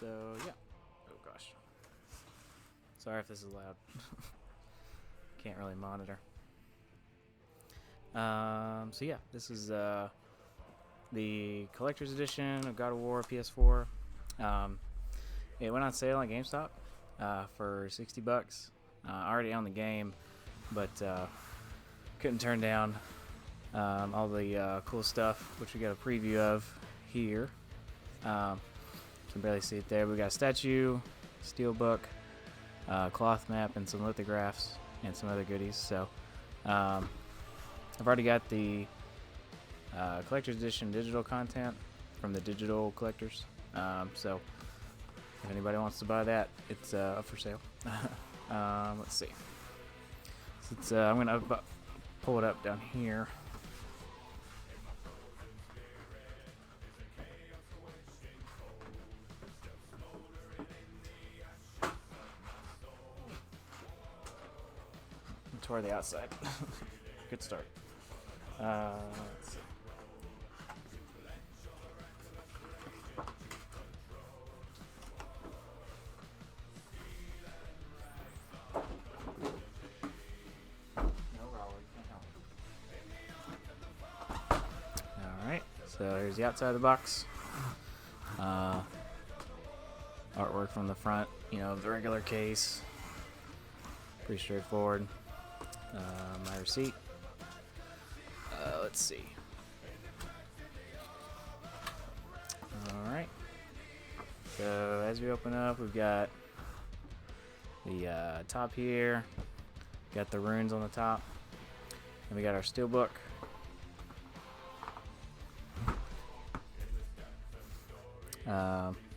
So yeah. Oh gosh. Sorry if this is loud. Can't really monitor. So yeah, this is the collector's edition of God of War PS4. It went on sale on GameStop for $60. Already on the game, but couldn't turn down all the cool stuff, which we got a preview of here. Can barely see it there. We got a statue, steelbook, cloth map, and some lithographs and some other goodies. So I've already got the collector's edition digital content from the digital collectors. So if anybody wants to buy that, it's up for sale. Let's see. I'm going to pull it up down here. Toward the outside. Good start. Let's see. Alright, so here's the outside of the box. Artwork from the front, the regular case. Pretty straightforward. My receipt. Let's see. Alright. So as we open up, we've got the top here. Got the runes on the top. And we got our steelbook.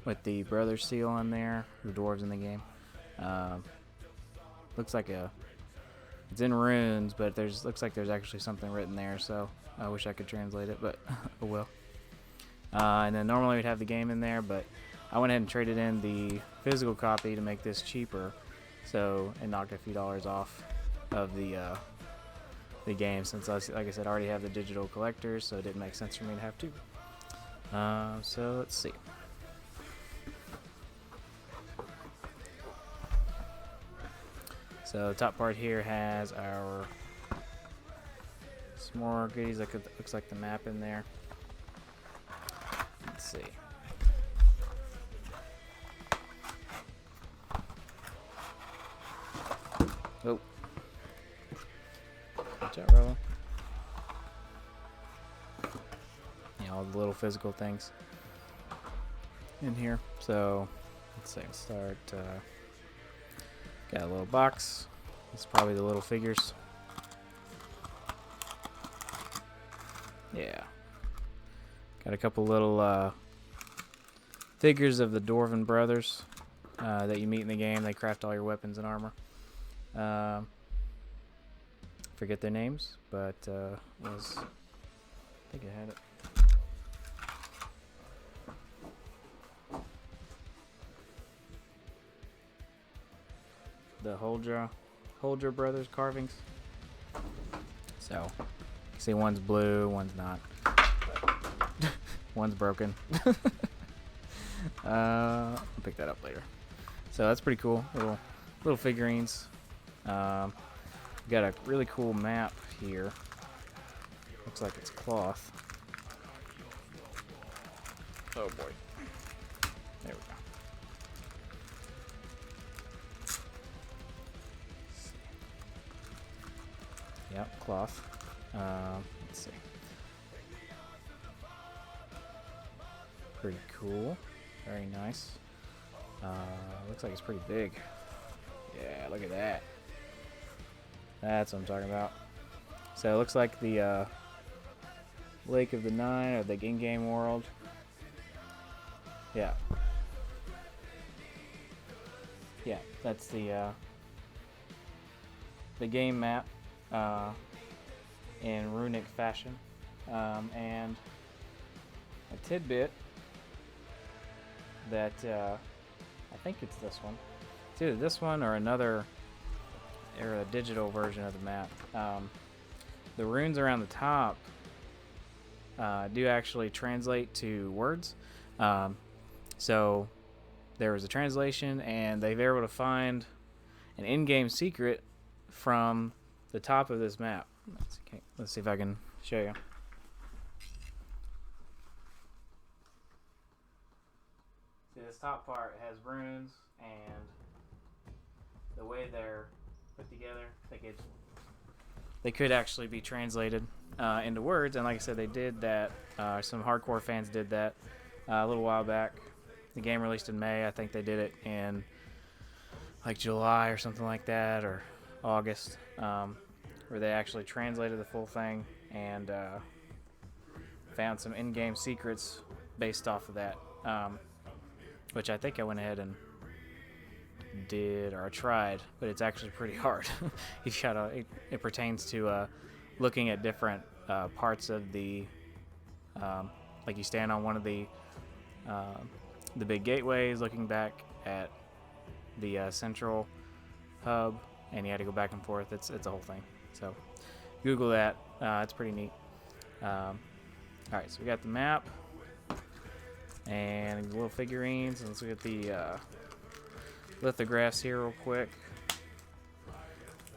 With the brother seal on there, the dwarves in the game. Looks like it's in runes, but looks like there's actually something written there, so I wish I could translate it, but oh well. And then normally we'd have the game in there, but I went ahead and traded in the physical copy to make this cheaper, so it knocked a few dollars off of the game, since like I said, I already have the digital collectors, so it didn't make sense for me to have two. So let's see. So the top part here has some more goodies. Looks like the map in there. Let's see. Oh. Watch out, Rolla. Yeah, all the little physical things in here. So let's see. Start. Got a little box. It's probably the little figures. Yeah. Got a couple little figures of the Dwarven brothers that you meet in the game. They craft all your weapons and armor. Forget their names, but I think I had it. The Holdra brothers carvings. So, you see one's blue, one's not. One's broken. I'll pick that up later. So that's pretty cool. Little figurines. Got a really cool map here. Looks like it's cloth. Oh boy. There we go. Yep, cloth. Let's see. Pretty cool. Very nice. Looks like it's pretty big. Yeah, look at that. That's what I'm talking about. So it looks like the Lake of the Nine, or the in-game world. Yeah. Yeah, that's the game map. In runic fashion, and a tidbit that I think it's this one. It's either this one or another, or a digital version of the map. The runes around the top do actually translate to words. So there was a translation, and they were able to find an in-game secret from the top of this map. Let's see if I can show you. See, this top part has runes, and the way they're put together, they could actually be translated into words. And like I said, they did that. Some hardcore fans did that a little while back. The game released in May. I think they did it in like July or something like that, or August, where they actually translated the full thing and found some in-game secrets based off of that, which I think I went ahead and did, or I tried, but it's actually pretty hard. It pertains to looking at different parts of the, like you stand on one of the big gateways, looking back at the central hub, and you had to go back and forth. It's a whole thing. So Google that. It's pretty neat. All right, so we got the map and little figurines. And let's look at the lithographs here real quick.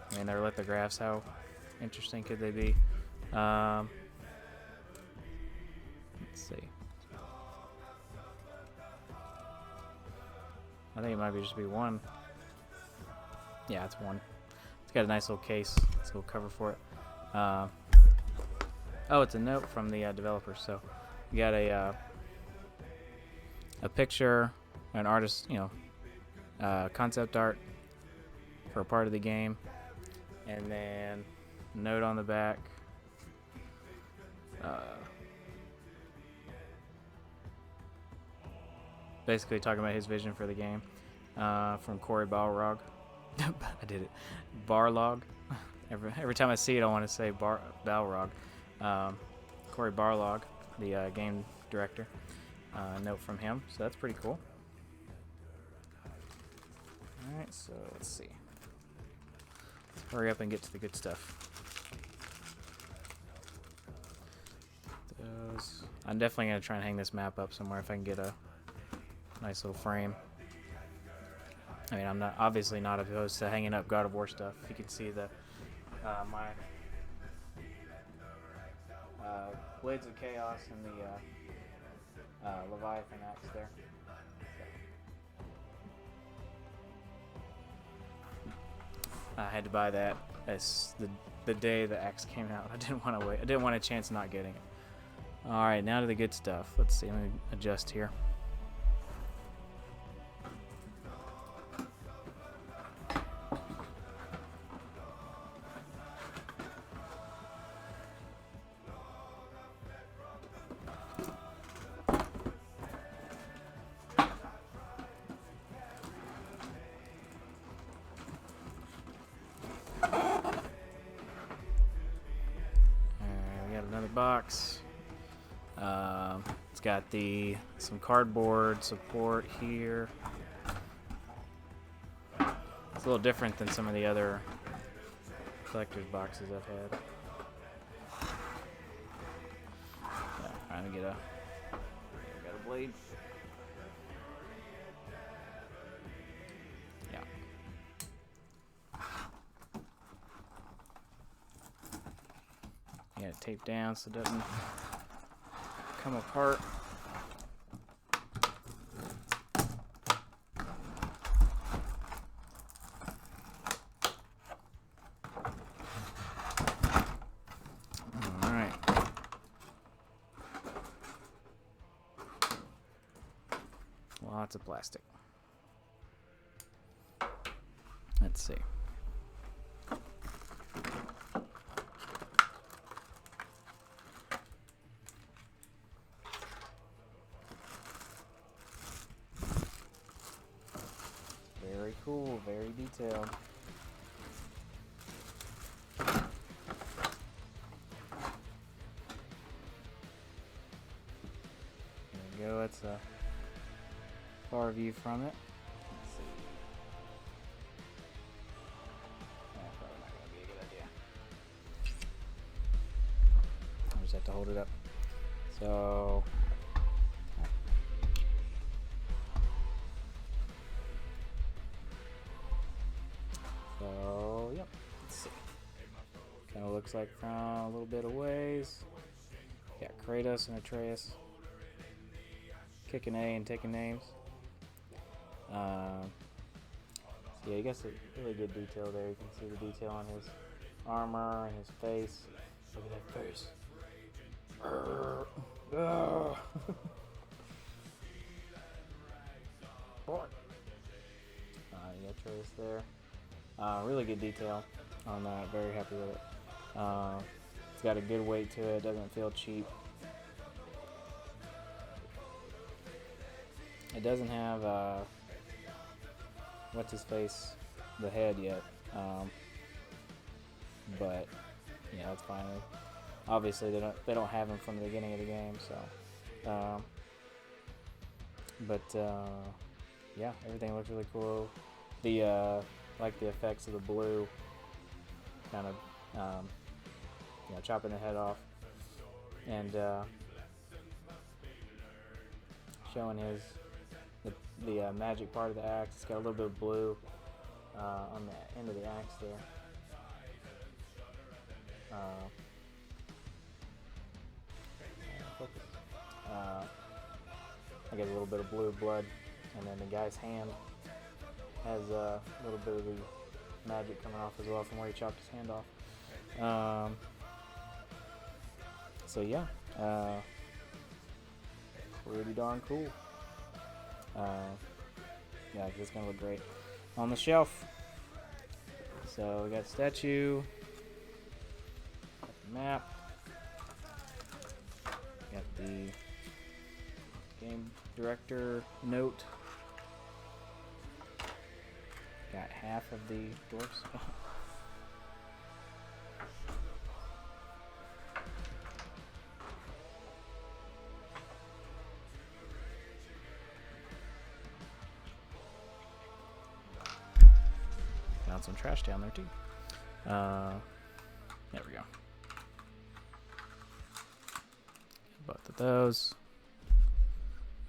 I mean, they're lithographs. How interesting could they be? Let's see. I think it might just be one. Yeah, it's one. It's got a nice little case. It's a little cover for it. Oh, it's a note from the developer. So we got a picture, an artist, concept art for a part of the game, and then a note on the back. Basically talking about his vision for the game, from Cory Balrog. I did it. Barlog. Every time I see it, I want to say Balrog. Cory Barlog, the game director. Note from him, so that's pretty cool. Alright, so let's see. Let's hurry up and get to the good stuff. I'm definitely going to try and hang this map up somewhere if I can get a nice little frame. I mean, I'm obviously not opposed to hanging up God of War stuff. You can see the my Blades of Chaos and the Leviathan axe there. I had to buy that as the day the axe came out. I didn't want to wait. I didn't want a chance not getting it. All right, now to the good stuff. Let's see. Let me adjust here. Another box. It's got some cardboard support here. It's a little different than some of the other collector's boxes I've had. Yeah, trying to get got a blade. Yeah. It taped down so it doesn't come apart. Alright. Lots of plastic. Let's see. Very cool, very detailed. There we go, that's a far view from it. Let's see. That's probably not going to be a good idea. I just have to hold it up. So looks like from a little bit of ways. Got Kratos and Atreus kicking A and taking names. Yeah, you got some really good detail there. You can see the detail on his armor and his face. Look at that face. You got Atreus there. Really good detail on that. Very happy with it. It's got a good weight to it. Doesn't feel cheap. It doesn't have what's his face, the head yet. But yeah, it's fine. Obviously, they don't have him from the beginning of the game, so. Yeah, everything looks really cool. The like the effects of the blue, kind of chopping the head off, and showing the magic part of the axe. It's got a little bit of blue on the end of the axe there. I get a little bit of blue blood, and then the guy's hand has a little bit of the magic coming off as well from where he chopped his hand off. So yeah, pretty darn cool. Yeah, it's gonna look great on the shelf. So we got statue, got the map, got the game director note, got half of the dwarfs. Found some trash down there too. There we go. Both of those.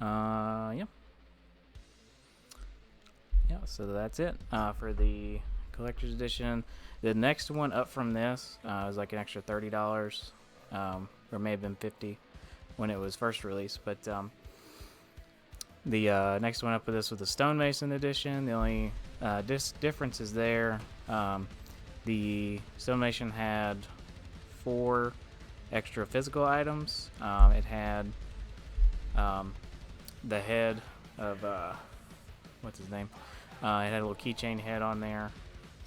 Yeah. Yeah, so that's it for the collector's edition. The next one up from this was like an extra $30, or may have been $50 when it was first released. But the next one up with this was the Stonemason edition. The only difference is there. The Stonemason had 4 extra physical items. It had the head of what's his name? It had a little keychain head on there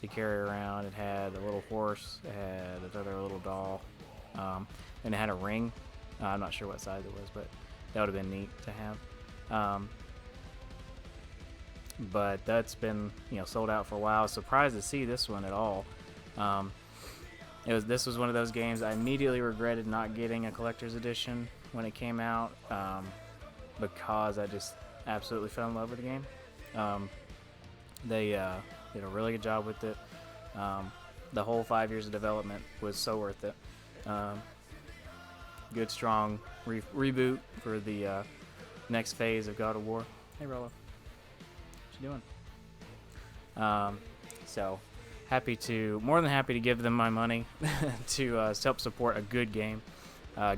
to carry around. It had a little horse. It had another little doll, and it had a ring. I'm not sure what size it was, but that would have been neat to have. But that's been sold out for a while. I was surprised to see this one at all. This was one of those games I immediately regretted not getting a collector's edition when it came out, because I just absolutely fell in love with the game. They did a really good job with it. The whole 5 years of development was so worth it. Good, strong reboot for the next phase of God of War. Hey, Rolo. What you doing? So more than happy to give them my money to help support a good game,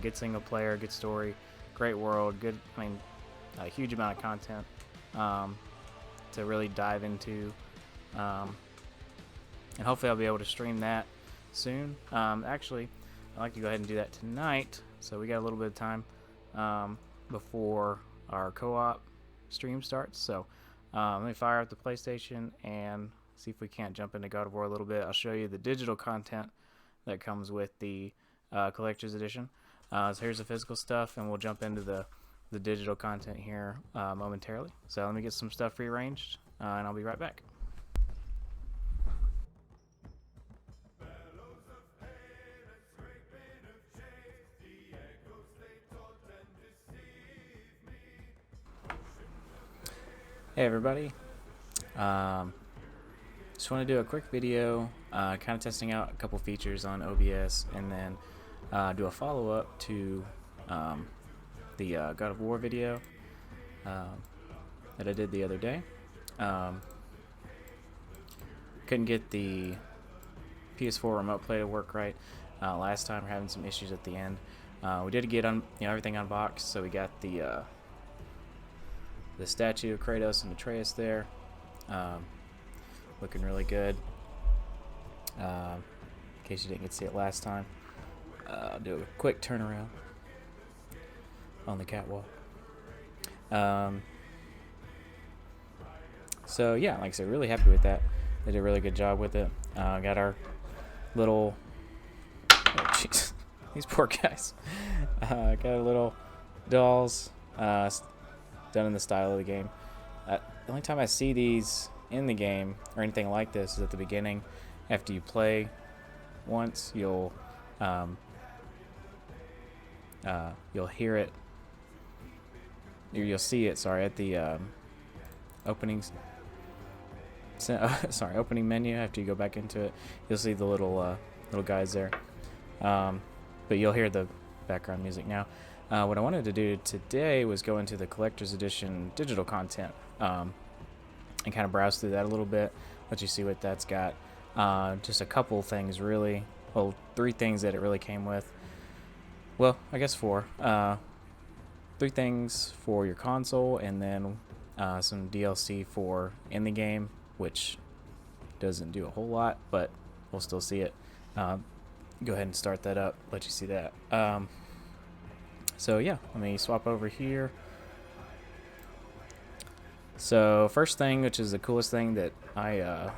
good single player, good story, great world, a huge amount of content to really dive into, and hopefully I'll be able to stream that soon. Actually, I'd like to go ahead and do that tonight, so we got a little bit of time before our co-op stream starts. So let me fire up the PlayStation and see if we can't jump into God of War a little bit. I'll show you the digital content that comes with the collector's edition. So here's the physical stuff, and we'll jump into the digital content here momentarily. So let me get some stuff rearranged, and I'll be right back. Hey everybody, just want to do a quick video kind of testing out a couple features on OBS, and then do a follow-up to the God of War video that I did the other day. Couldn't get the PS4 remote play to work right, last time. We're having some issues at the end. We did get everything unboxed, so we got the statue of Kratos and Atreus there, looking really good. In case you didn't get to see it last time, I'll do a quick turnaround on the catwalk. So yeah, like I said, really happy with that. They did a really good job with it. Got our little, oh jeez, these poor guys. Got our little dolls, done in the style of the game. The only time I see these in the game or anything like this is at the beginning. After you play once, you'll hear it. You'll see it. Sorry, at the opening menu. After you go back into it, you'll see the little guys there. But you'll hear the background music now. What I wanted to do today was go into the collector's edition digital content and kind of browse through that a little bit, let you see what that's got. Just a couple things really. Well, 3 things that it really came with. Well, I guess 4. 3 things for your console, and then some DLC for in the game, which doesn't do a whole lot, but we'll still see it. Go ahead and start that up, let you see that. So yeah, let me swap over here. So first thing, which is the coolest thing that I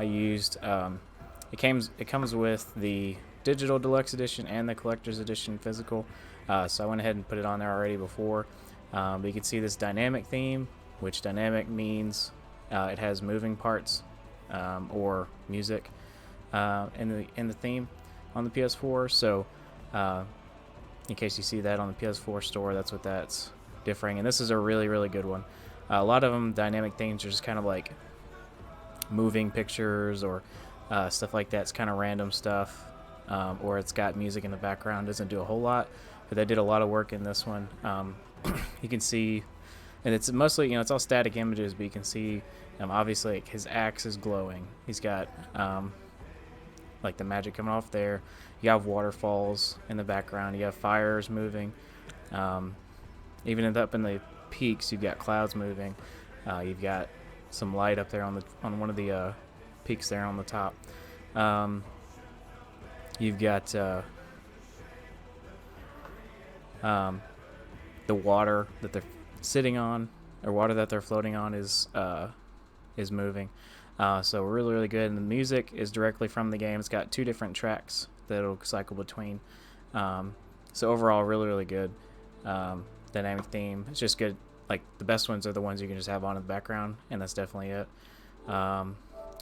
used, it comes with the digital deluxe edition and the collector's edition physical. So I went ahead and put it on there already before. But you can see this dynamic theme, which dynamic means it has moving parts or music in the theme on the PS4. So in case you see that on the PS4 store, that's what that's differing. And this is a really, really good one. A lot of them, dynamic themes, are just kind of like moving pictures or stuff like that. It's kind of random stuff, or it's got music in the background. Doesn't do a whole lot, but they did a lot of work in this one. You can see, and it's mostly, it's all static images, but you can see obviously like his axe is glowing. He's got like the magic coming off there. You have waterfalls in the background. You have fires moving. Even up in the peaks, you've got clouds moving. You've got some light up there on one of the peaks there on the top. You've got the water that they're sitting on, or water that they're floating on, is moving. So really, really good. And the music is directly from the game. It's got 2 different tracks that it'll cycle between. So overall, really, really good. Dynamic theme. It's just good. Like, the best ones are the ones you can just have on in the background, and that's definitely it.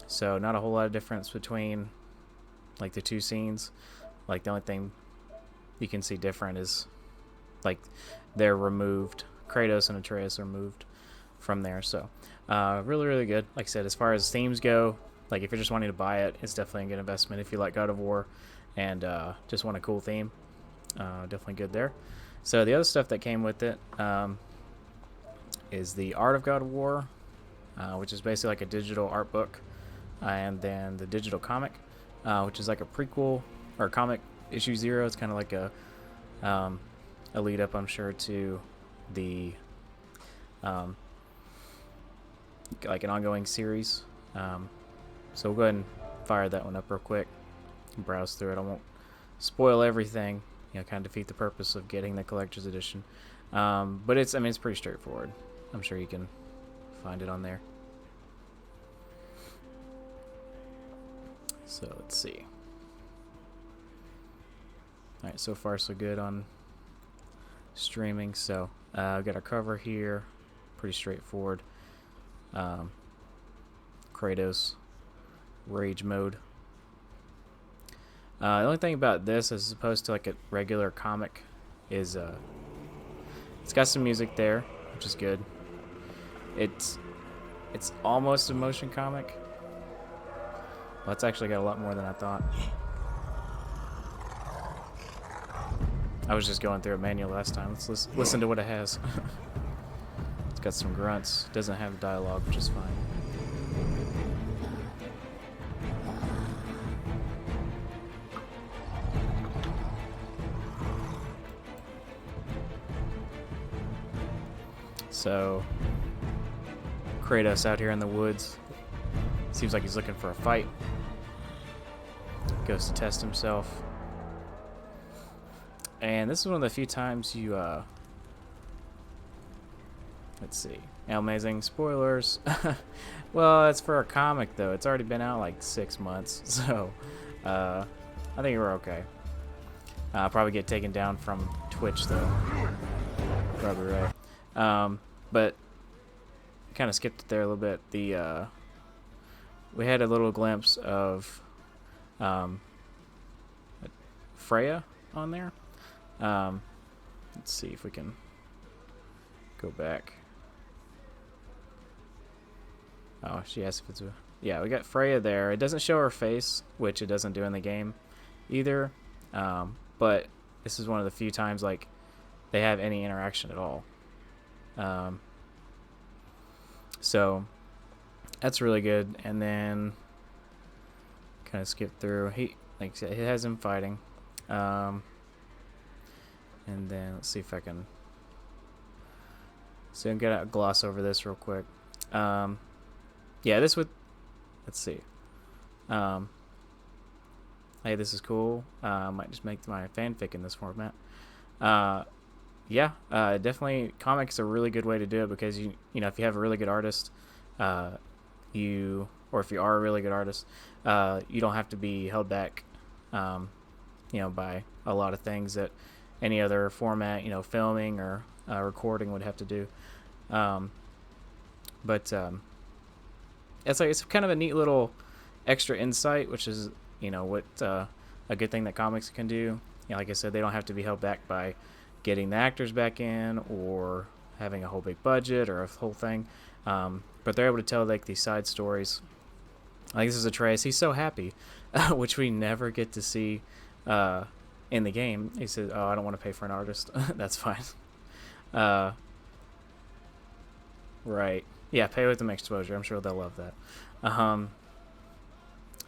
So not a whole lot of difference between like the 2 scenes. Like, the only thing you can see different is like they're removed. Kratos and Atreus are moved from there. So really, really good. Like I said, as far as themes go, like if you're just wanting to buy it, it's definitely a good investment. If you like God of War and just want a cool theme, definitely good there. So the other stuff that came with it is the Art of God of War, which is basically like a digital art book, and then the digital comic, which is like a prequel or comic issue 0. It's kind of like a lead up, I'm sure, to the like an ongoing series. So we'll go ahead and fire that one up real quick and browse through it. I won't spoil everything, kind of defeat the purpose of getting the collector's edition. But it's pretty straightforward. I'm sure you can find it on there. So let's see. Alright, so far so good on streaming. So I've got our cover here, pretty straightforward. Kratos rage mode. The only thing about this, as opposed to like a regular comic, is it's got some music there, which is good. It's almost a motion comic. Well, it's actually got a lot more than I thought. I was just going through a manual last time. Let's listen to what it has. It's got some grunts. Doesn't have dialogue, which is fine. So Kratos out here in the woods. Seems like he's looking for a fight. Goes to test himself. And this is one of the few times you, let's see. Amazing spoilers. Well, it's for a comic, though. It's already been out like 6 months. So, I think we're okay. Probably get taken down from Twitch, though. Probably right. But kind of skipped it there a little bit. We had a little glimpse of Freya on there. Let's see if we can go back. Oh, she asked if it's a... Yeah, we got Freya there. It doesn't show her face, which it doesn't do in the game either. But this is one of the few times like they have any interaction at all. So that's really good. And then kind of skip through. He, like I said, it has him fighting. And then let's see if I can. So I'm gonna gloss over this real quick. Yeah, this would. Let's see. Hey, this is cool. Might just make my fanfic in this format. Yeah, definitely. Comics are a really good way to do it because you know if you have a really good artist, or if you are a really good artist, you don't have to be held back, by a lot of things that any other format, filming or recording would have to do. But it's kind of a neat little extra insight, which is what a good thing that comics can do. Like I said, they don't have to be held back by getting the actors back in or having a whole big budget or a whole thing, but they're able to tell like these side stories. Like this is Atreus, he's so happy, which we never get to see in the game. He says, "Oh, I don't want to pay for an artist." That's fine. Right. Yeah, pay with them exposure. I'm sure they'll love that.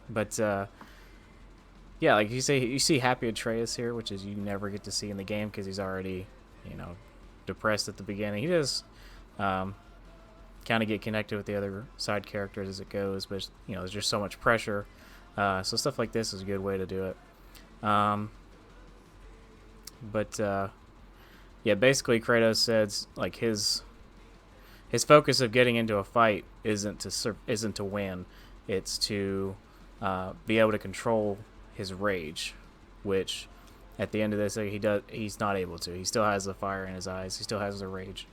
But yeah, like you see happy Atreus here, which is you never get to see in the game because he's already, depressed at the beginning. He does kind of get connected with the other side characters as it goes, but there's just so much pressure. So stuff like this is a good way to do it. But yeah, basically Kratos says like his focus of getting into a fight isn't to win, it's to be able to control his rage, which at the end of this he's not able to. He still has the fire in his eyes. He still has the rage,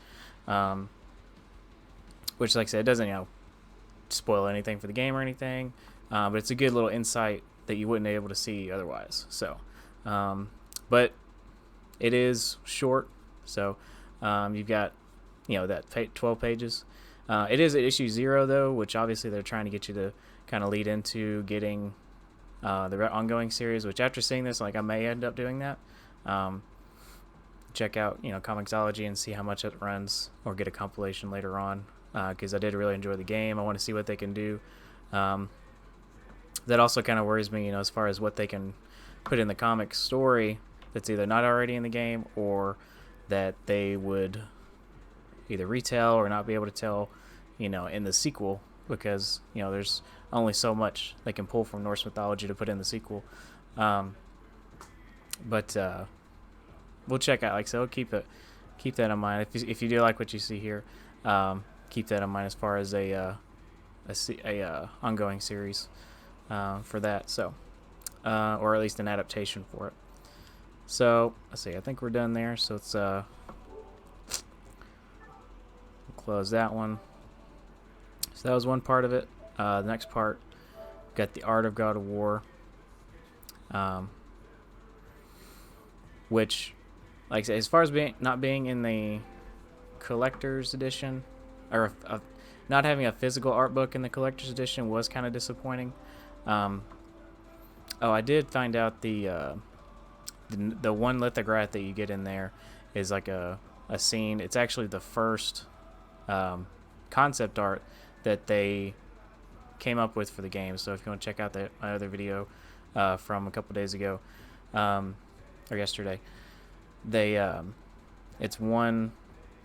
which, like I said, it doesn't spoil anything for the game or anything, but it's a good little insight that you wouldn't be able to see otherwise. So, but it is short, so you've got that 12 pages. It is at issue 0 though, which obviously they're trying to get you to kind of lead into getting the ongoing series, which after seeing this, like I may end up doing that. Check out Comixology and see how much it runs, or get a compilation later on, because I did really enjoy the game. I want to see what they can do. That also kind of worries me, as far as what they can put in the comic story that's either not already in the game, or that they would either retell or not be able to tell in the sequel, because there's only so much they can pull from Norse mythology to put in the sequel. But we'll check out. Like I said, keep that in mind. If you do like what you see here, keep that in mind as far as a ongoing series for that. So, or at least an adaptation for it. So let's see. I think we're done there. So let's we'll close that one. So that was one part of it. The next part, got the Art of God of War, which, like I said, as far as not being in the collector's edition, or not having a physical art book in the collector's edition was kind of disappointing. Oh, I did find out the one lithograph that you get in there is like a scene. It's actually the first concept art that they came up with for the game. So if you want to check out my other video from a couple days ago, or yesterday, it's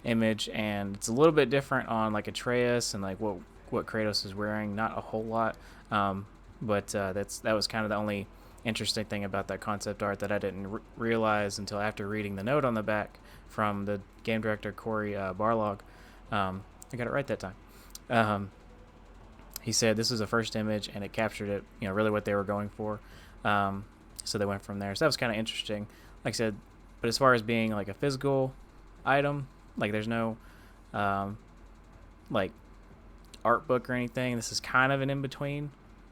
image, and it's a little bit different on like Atreus and like what Kratos is wearing. Not a whole lot, but that was kind of the only interesting thing about that concept art that I didn't realize until after reading the note on the back from the game director Cory Barlog. I got it right that time. He said this is the first image and it captured it, really what they were going for. So they went from there. So that was kind of interesting. Like I said, but as far as being like a physical item, like there's no like art book or anything. This is kind of an in-between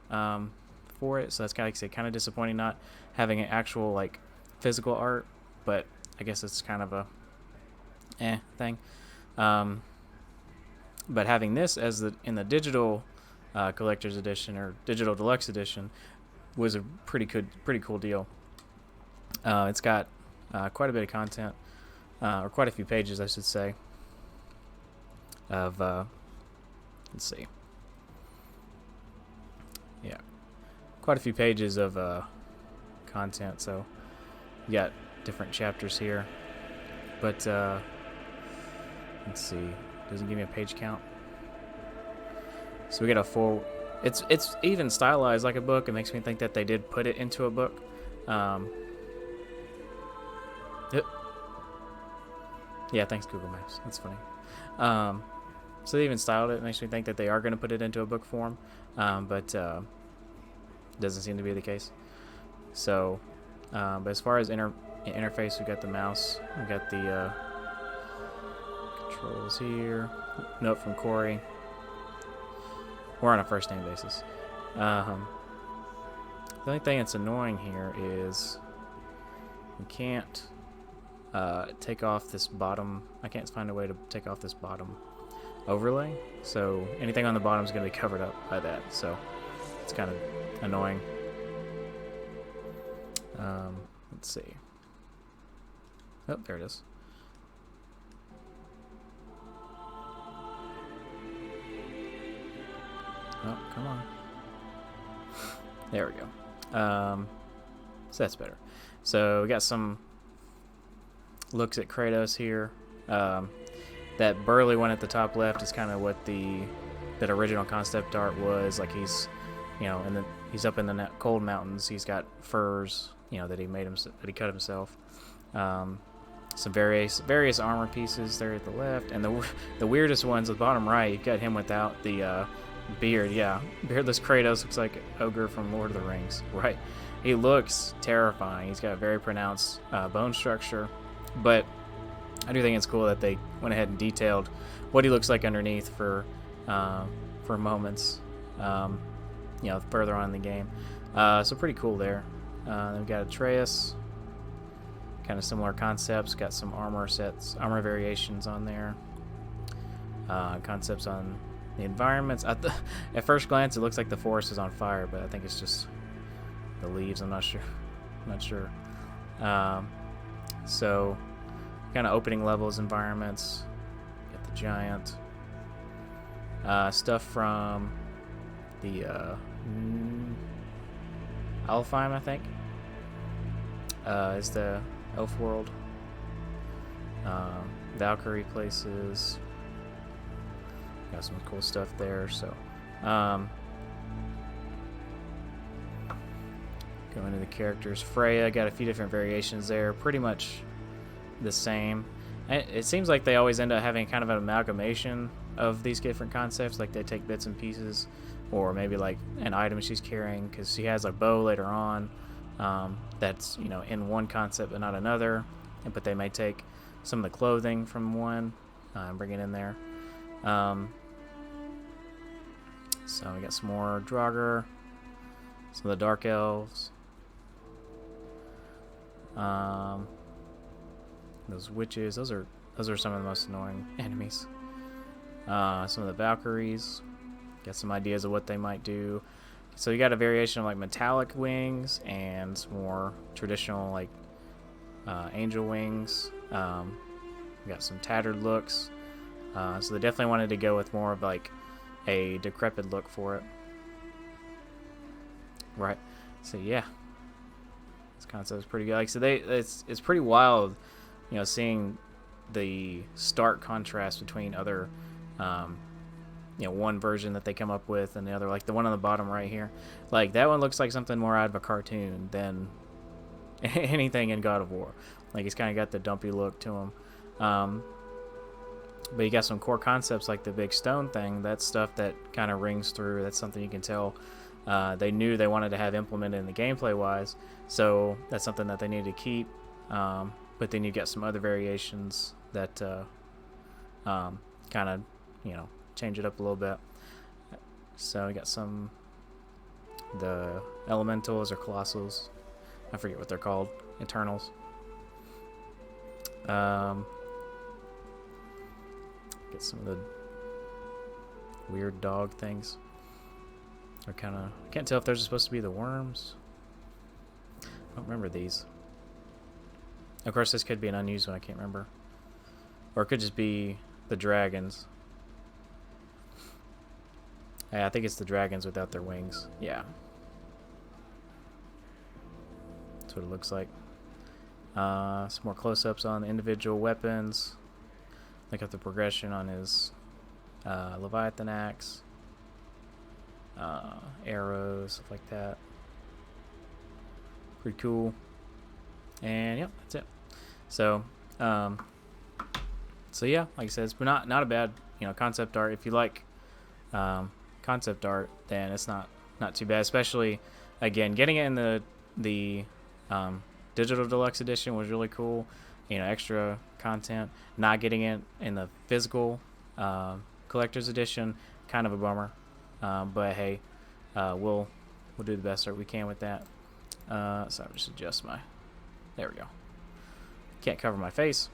for it. So that's kind of, like I said, kind of disappointing not having an actual like physical art, but I guess it's kind of a thing. But having this as in the digital collector's edition or digital deluxe edition was a pretty cool deal. It's got quite a bit of content, or quite a few pages, I should say, of let's see, yeah, quite a few pages of content. So you got different chapters here, but let's see, doesn't give me a page count. So we get a full. It's even stylized like a book. It makes me think that they did put it into a book. Yeah, thanks Google Maps. That's funny. So they even styled it. It makes me think that they are going to put it into a book form, but doesn't seem to be the case. So, but as far as interface, we got the mouse. We got the controls here. Note from Cory. We're on a first name basis. The only thing that's annoying here is we can't take off this bottom. I can't find a way to take off this bottom overlay. So anything on the bottom is going to be covered up by that. So it's kind of annoying. Let's see. Oh, there it is. Oh, come on. There we go. So that's better. So we got some looks at Kratos here. That burly one at the top left is kind of what that original concept art was. Like he's, he's up in the cold mountains. He's got furs, that he cut himself. Some various armor pieces there at the left, and the weirdest ones at the bottom right. You've got him without the beard. Yeah, beardless Kratos looks like ogre from Lord of the Rings. Right, he looks terrifying. He's got a very pronounced bone structure, but I do think it's cool that they went ahead and detailed what he looks like underneath for moments, further on in the game. So pretty cool there. Then we've got Atreus, kind of similar concepts. Got some armor variations on there. Concepts on the environments. At first glance, it looks like the forest is on fire, but I think it's just the leaves. I'm not sure. So kind of opening levels, environments. Got the giant stuff from the Alfheim, I think, is the elf world. Valkyrie places. Got some cool stuff there. So going into the characters, Freya got a few different variations there, pretty much the same. It seems like they always end up having kind of an amalgamation of these different concepts. Like they take bits and pieces, or maybe like an item she's carrying, because she has a bow later on that's in one concept but not another, but they may take some of the clothing from one and bring it in there. So we got some more Draugr, some of the Dark Elves, those witches. Those are some of the most annoying enemies. Some of the Valkyries. Got some ideas of what they might do. So you got a variation of like metallic wings and some more traditional like angel wings. We got some tattered looks. So they definitely wanted to go with more of like a decrepit look for it. Right. So yeah, this concept is pretty good. Like so, it's pretty wild, seeing the stark contrast between other, one version that they come up with and the other. Like the one on the bottom right here, like that one looks like something more out of a cartoon than anything in God of War. Like he's kind of got the dumpy look to him. But you got some core concepts like the big stone thing. That's stuff that kind of rings through. That's something you can tell they knew they wanted to have implemented in the gameplay wise. So that's something that they needed to keep. But then you get some other variations that kind of, change it up a little bit. So we got the elementals or colossals. I forget what they're called. Eternals. Get some of the weird dog things. They're kind of... I can't tell if they're supposed to be the worms. I don't remember these. Of course, this could be an unused one. I can't remember. Or it could just be the dragons. Yeah, I think it's the dragons without their wings. Yeah. That's what it looks like. Some more close-ups on the individual weapons. Look at the progression on his Leviathan axe. Arrows, stuff like that. Pretty cool. And yep, that's it. So, yeah, like I said, it's not a bad, concept art. If you like concept art, then it's not too bad. Especially, again, getting it in the digital deluxe edition was really cool. Extra content. Not getting it in the physical collector's edition, kind of a bummer. But hey, we'll do the best that we can with that. So I'll just adjust my... There we go. Can't cover my face.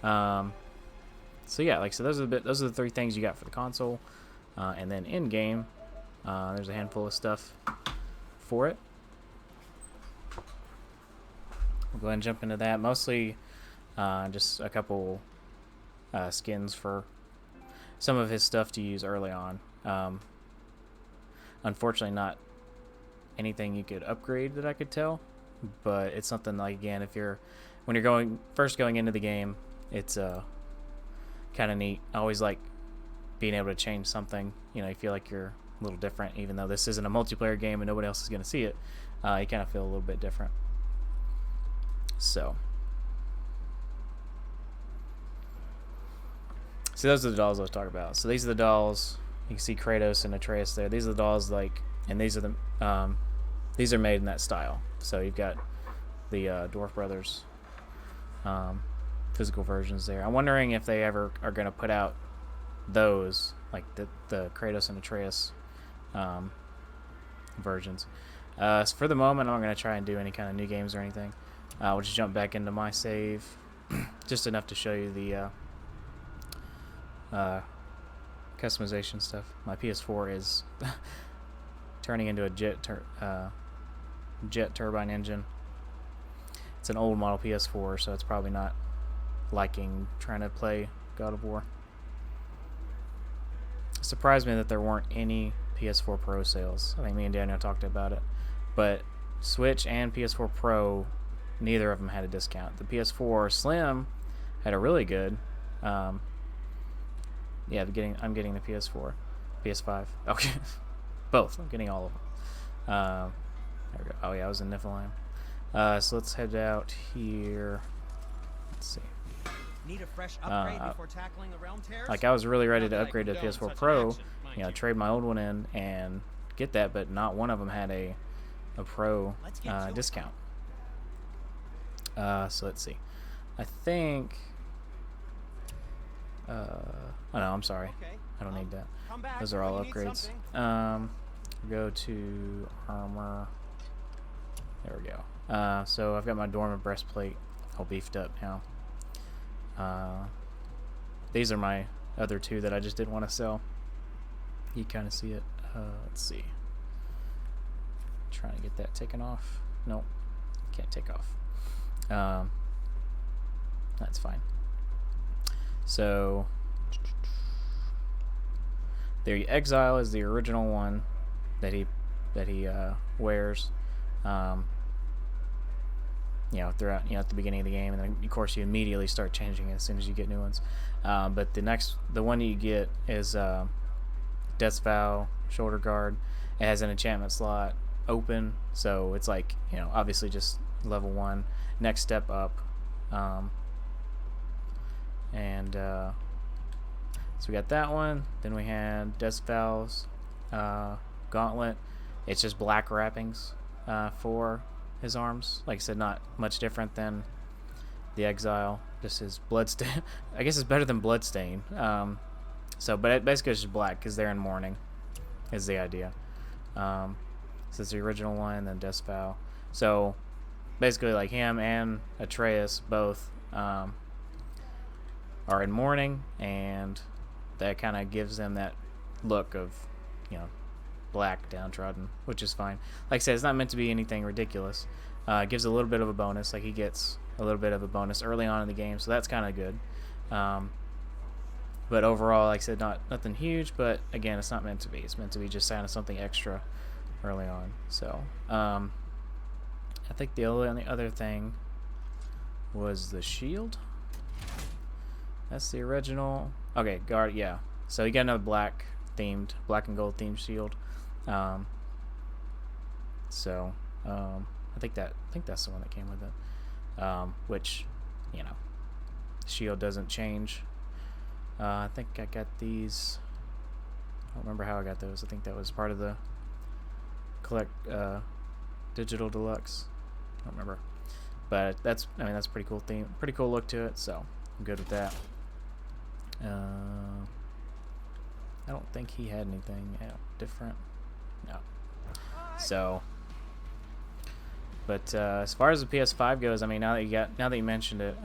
So yeah, like so, those are the three things you got for the console, and then in game, there's a handful of stuff for it. We'll go ahead and jump into that. Mostly, just a couple skins for some of his stuff to use early on. Unfortunately, not anything you could upgrade that I could tell. But it's something like, again, when you're first going into the game, it's kind of neat. I always like being able to change something. You feel like you're a little different, even though this isn't a multiplayer game and nobody else is going to see it. You kind of feel a little bit different. So those are the dolls I was talking about. So these are the dolls. You can see Kratos and Atreus there. These are the dolls, and these are the these are made in that style. So you've got the Dwarf Brothers physical versions there. I'm wondering if they ever are going to put out those, like the Kratos and Atreus versions. So for the moment, I'm not going to try and do any kind of new games or anything. We'll just jump back into my save, just enough to show you the customization stuff. My PS4 is turning into a jet turbine engine. It's an old model PS4, so it's probably not liking trying to play God of War. It surprised me that there weren't any PS4 Pro sales. I think me and Daniel talked about it, but Switch and PS4 Pro, neither of them had a discount. The PS4 Slim had a really good. Yeah, I'm getting the PS4, PS5. Okay, both. I'm getting all of them. There we go. Oh yeah, I was in Niflheim. So let's head out here. Let's see. Need a fresh upgrade before tackling the realm tears? Like I was really ready to upgrade to PS4 Pro. Trade my old one in and get that, but not one of them had a Pro discount. So let's see. I think. Oh no, I'm sorry. Okay. I don't need that. Those are all upgrades. Go to armor. There we go. So I've got my dormant breastplate all beefed up now. These are my other two that I just didn't want to sell. You kind of see it. Let's see. Trying to get that taken off. Nope. Can't take off. That's fine. So the Exile is the original one that he wears. throughout, at the beginning of the game, and then of course you immediately start changing it as soon as you get new ones. But the one you get is Death's Vow Shoulder Guard. It has an enchantment slot open, so it's like, obviously just level 1, next step up. So we got that one. Then we had Death's Vow's Gauntlet. It's just black wrappings for his arms. Like I said, not much different than the Exile. Just his Bloodstain. I guess it's better than Bloodstain. But it basically it's just black because they're in mourning, is the idea. So it's the original one, then Death's Vow. So basically, like him and Atreus both are in mourning, and that kind of gives them that look of, black, downtrodden, which is fine. Like I said, it's not meant to be anything ridiculous. It gives a little bit of a bonus. Like he gets a little bit of a bonus early on in the game, so that's kind of good. But overall, like I said, nothing huge. But again, it's not meant to be. It's meant to be just kind of something extra early on. So I think the only other thing was the shield. That's the original. Okay, guard. Yeah. So you got another black and gold themed shield. I think that's the one that came with it. Which, shield doesn't change. I think I got these. I don't remember how I got those. I think that was part of the digital deluxe. I don't remember, but that's pretty cool theme, pretty cool look to it. So I'm good with that. I don't think he had anything different. No. So, but as far as the PS5 goes, now that you mentioned it,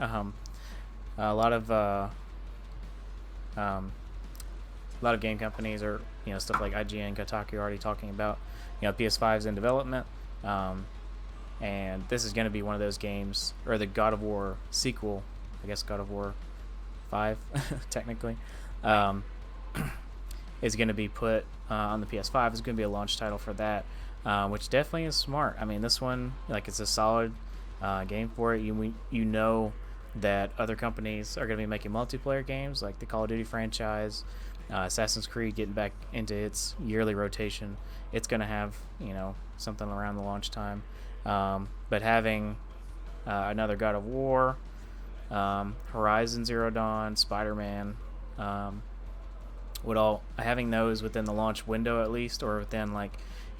a lot of game companies or stuff like IGN, Kotaku are already talking about PS5's in development, and this is going to be one of those games, or the God of War sequel, I guess God of War 5 technically, is going to be put on the PS5. It's going to be a launch title for that, which definitely is smart. This one, it's a solid game for it. You know that other companies are going to be making multiplayer games, like the Call of Duty franchise, Assassin's Creed getting back into its yearly rotation. It's going to have something around the launch time, but having another God of War, Horizon Zero Dawn, Spider-Man, having those within the launch window at least, or within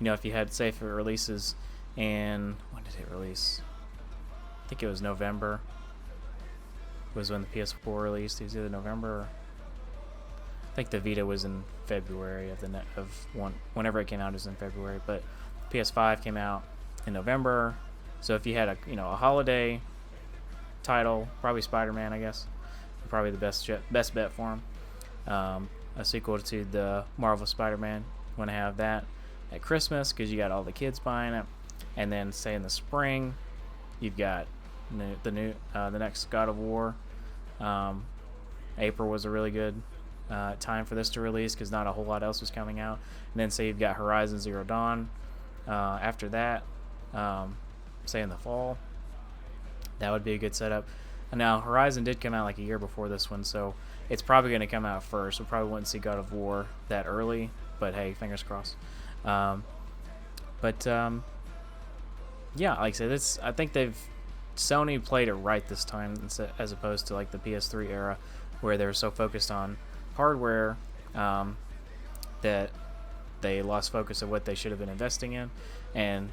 if you had safe releases when did it release? I think it was November. Was when the PS4 released. It was either November. I think the Vita was in February whenever it came out. It was in February, but PS5 came out in November. So if you had a holiday title, probably Spider-Man, I guess, probably the best bet for him. A sequel to the Marvel Spider-Man. You want to have that at Christmas because you got all the kids buying it, and then say in the spring, you've got the next God of War. April was a really good time for this to release because not a whole lot else was coming out. And then say you've got Horizon Zero Dawn after that, say in the fall. That would be a good setup. Now Horizon did come out a year before this one, so it's probably going to come out first. We probably wouldn't see God of War that early, but hey, fingers crossed. Yeah, like I said, I think Sony played it right this time, as opposed to the PS3 era, where they were so focused on hardware that they lost focus of what they should have been investing in. And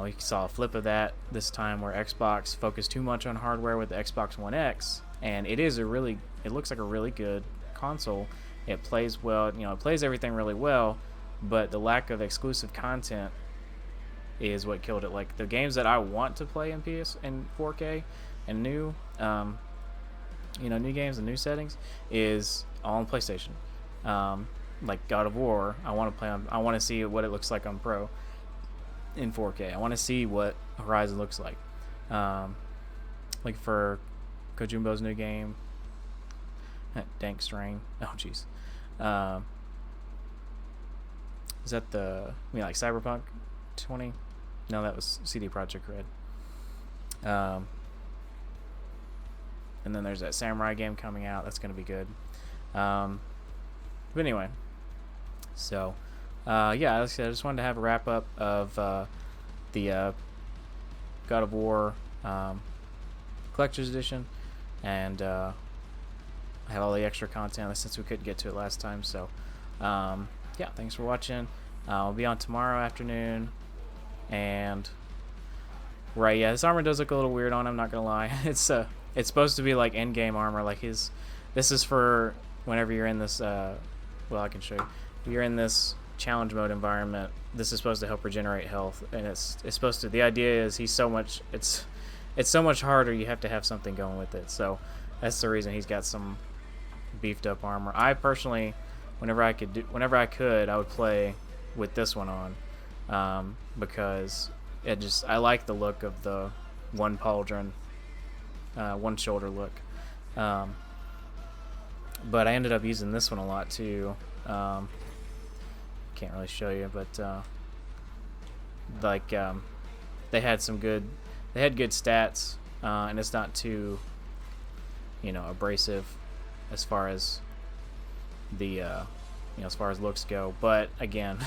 we saw a flip of that this time, where Xbox focused too much on hardware with the Xbox One X, and it looks like a really good console. It plays well, it plays everything really well, but the lack of exclusive content is what killed it. The games that I want to play in 4K and new games and new settings is all on PlayStation. Like God of War, I want to see what it looks like on Pro in 4K. I want to see what Horizon looks like. For Kojimbo's new game, Dank Strain. Oh jeez. Is that Cyberpunk 20? No, that was CD Projekt Red. And then there's that samurai game coming out. That's going to be good. But anyway, so yeah, like I said, I just wanted to have a wrap up of the God of War Collector's Edition, and I have all the extra content since we couldn't get to it last time. So yeah, thanks for watching. I'll be on tomorrow afternoon, and right, yeah, this armor does look a little weird on him, not gonna lie. It's supposed to be like end game armor, like this is for whenever you're in this well, I can show you. If you're in this challenge mode environment, this is supposed to help regenerate health, and it's supposed to, the idea is it's so much harder, you have to have something going with it. So that's the reason he's got some beefed up armor. I personally, whenever I could, I would play with this one on, because I like the look of the one pauldron, one shoulder look. But I ended up using this one a lot too. Can't really show you, but like they had good stats, and it's not too, abrasive as far as the as far as looks go. But again,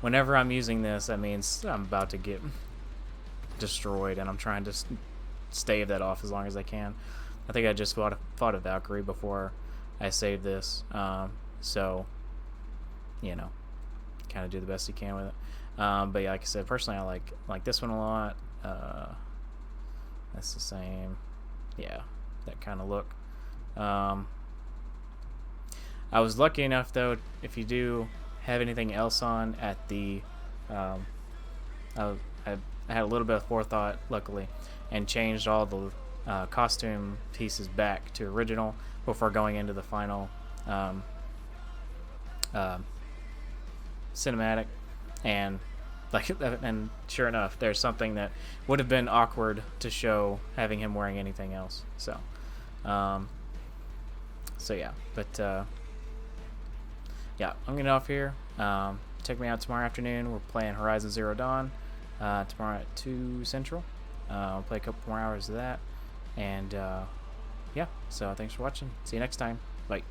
whenever I'm using this, that means I'm about to get destroyed, and I'm trying to stave that off as long as I can. I think I just fought a Valkyrie before I saved this, so kind of do the best you can with it. But yeah, like I said, personally, I like this one a lot. That's the same, yeah, that kind of look. I was lucky enough, though, if you do have anything else on at the I had a little bit of forethought, luckily, and changed all the costume pieces back to original before going into the final cinematic, and and sure enough, there's something that would have been awkward to show having him wearing anything else. So so yeah, but yeah, I'm getting off here. Check me out tomorrow afternoon. We're playing Horizon Zero Dawn tomorrow at 2 Central. I'll play a couple more hours of that, and yeah, so thanks for watching. See you next time. Bye.